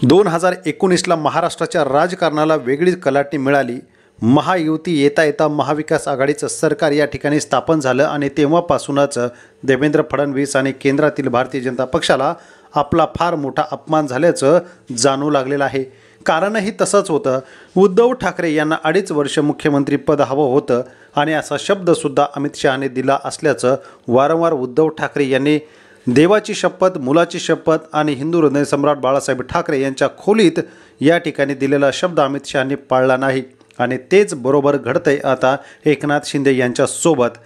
2019ला महाराष्ट्राच्या राजकारणाला वेगळी कलाटणी मिळाली। महायुती येता येता महाविकास आघाडीचं सरकार या ठिकाणी स्थापन झालं आणि तेव्हापासूनच देवेंद्र फडणवीस आणि केंद्रातील भारतीय जनता पक्षाला आपला फार मोठा अपमान झाल्याचं जाणू लागलेलं आहे। कारणही तसंच होतं। उद्धव ठाकरे यांना 2.5 वर्ष मुख्यमंत्री पद हवं होतं आणि असा शब्द सुद्धा अमित शहाने दिला असल्याचं वारंवार उद्धव ठाकरे यांनी देवाची शपथ, मुलाची शपथ आणि हिंदू हृदय सम्राट बाळासाहेब ठाकरे यांच्या खोलीत या ठिकाणी दिलेला शब्द अमित शहाने पाळला नाही आणि तेच बरोबर घडतंय आता एकनाथ शिंदे यांच्या सोबत।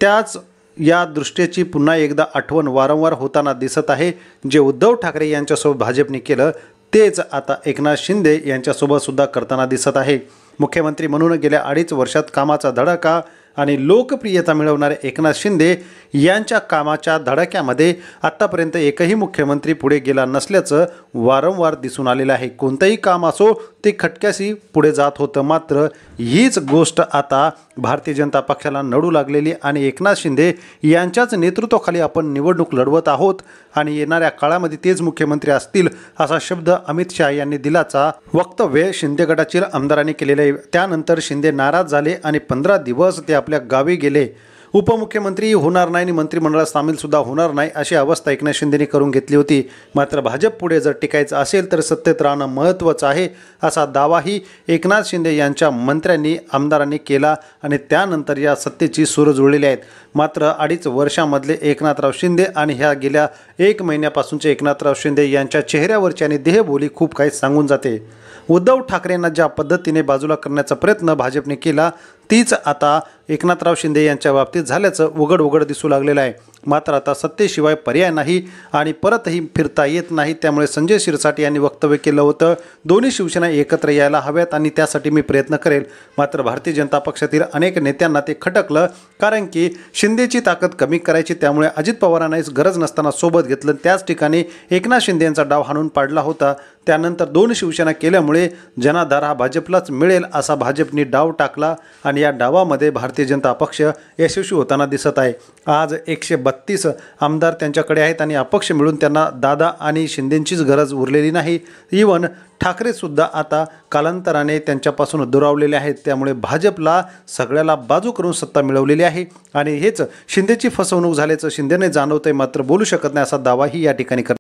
त्याच या दृष्टीची पुन्हा एकदा आठवण वारंवार होताना दिसत आहे। जे उद्धव ठाकरे यांच्यासोबत भाजपने केलं तेच आता एकनाथ शिंदे यांच्यासोबत सुद्धा करताना दिसत आहे। मुख्यमंत्री म्हणून गेल्या 2.5 वर्षात कामाचा धडाका आणि लोकप्रियता मिळवणारे एकनाथ शिंदे यांच्या कामाच्या धडाक्यामध्ये आतापर्यंत एकही मुख्यमंत्री पुढे गेला नसल्याचं वारंवार दिसून आलेलं आहे। कोणतेही काम असो ते खटक्याशी पुढे जात होतं, मात्र हीच गोष्ट आता भारतीय जनता पक्षाला नडू लागलेली आणि एकनाथ शिंदे यांच्याच नेतृत्वाखाली आपण निवडणूक लढवत आहोत आणि येणाऱ्या काळामध्ये तेच मुख्यमंत्री असतील असा शब्द अमित शहा यांनी दिल्याचा वक्तव्य शिंदे गटातील आमदारांनी केलेले आहे। त्यानंतर शिंदे नाराज झाले आणि 15 दिवस ते आपल्या गावी गेले। उपमुख्यमंत्री होणार नाही आणि मंत्रिमंडळात सामील सुद्धा होणार नाही अशी अवस्था एकनाथ शिंदेने करून घेतली होती। मात्र भाजप पुढे जर टिकायचं असेल तर सत्तेत राहणं महत्त्वाचं आहे असा दावाही एकनाथ शिंदे यांच्या मंत्र्यांनी आमदारांनी केला आणि त्यानंतर या सत्तेची सूर जुळलेली आहेत। मात्र 2.5 वर्षांमधले एकनाथराव शिंदे आणि ह्या गेल्या 1 महिन्यापासूनचे एकनाथराव शिंदे यांच्या चेहऱ्यावरची आणि देहबोली खूप काही सांगून जाते। उद्धव ठाकरेंना ज्या पद्धतीने बाजूला करण्याचा प्रयत्न भाजपने केला तीच आता एकनाथराव शिंदे यांच्या बाबतीत झाल्याचं उघड दिसू लागलेलं आहे। मात्र आता सत्तेशिवाय पर्याय नाही आणि परतही फिरता येत नाही। त्यामुळे संजय शिरसाट यांनी वक्तव्य केलं होतं, दोन्ही शिवसेना एकत्र यायला हव्यात आणि त्यासाठी मी प्रयत्न करेल। मात्र भारतीय जनता पक्षातील अनेक नेत्यांना ते खटकलं, कारण की शिंदेची ताकद कमी करायची, त्यामुळे अजित पवारांनाच गरज नसताना सोबत घेतलं। त्याच ठिकाणी एकनाथ शिंदे यांचा डाव हाणून पाडला होता। त्यानंतर 2 शिवसेना केल्यामुळे जनाधार हा भाजपलाच मिळेल असा भाजपने डाव टाकला आणि या डावामध्ये भारतीय जनता पक्ष यशस्वी होताना दिसत आहे। आज 132 आमदार त्यांच्याकडे आहेत आणि अपक्ष मिळून त्यांना दादा आणि शिंदेंचीच गरज उरलेली नाही। इवन ठाकरे सुद्धा आता कालांतराने त्यांच्यापासून दुरावलेले आहेत। त्यामुळे भाजपला सगळ्याला बाजू करून सत्ता मिळवलेली आहे आणि हेच शिंदेची फसवणूक झाल्याचं शिंदेने जाणवतंय, मात्र बोलू शकत नाही असा दावाही या ठिकाणी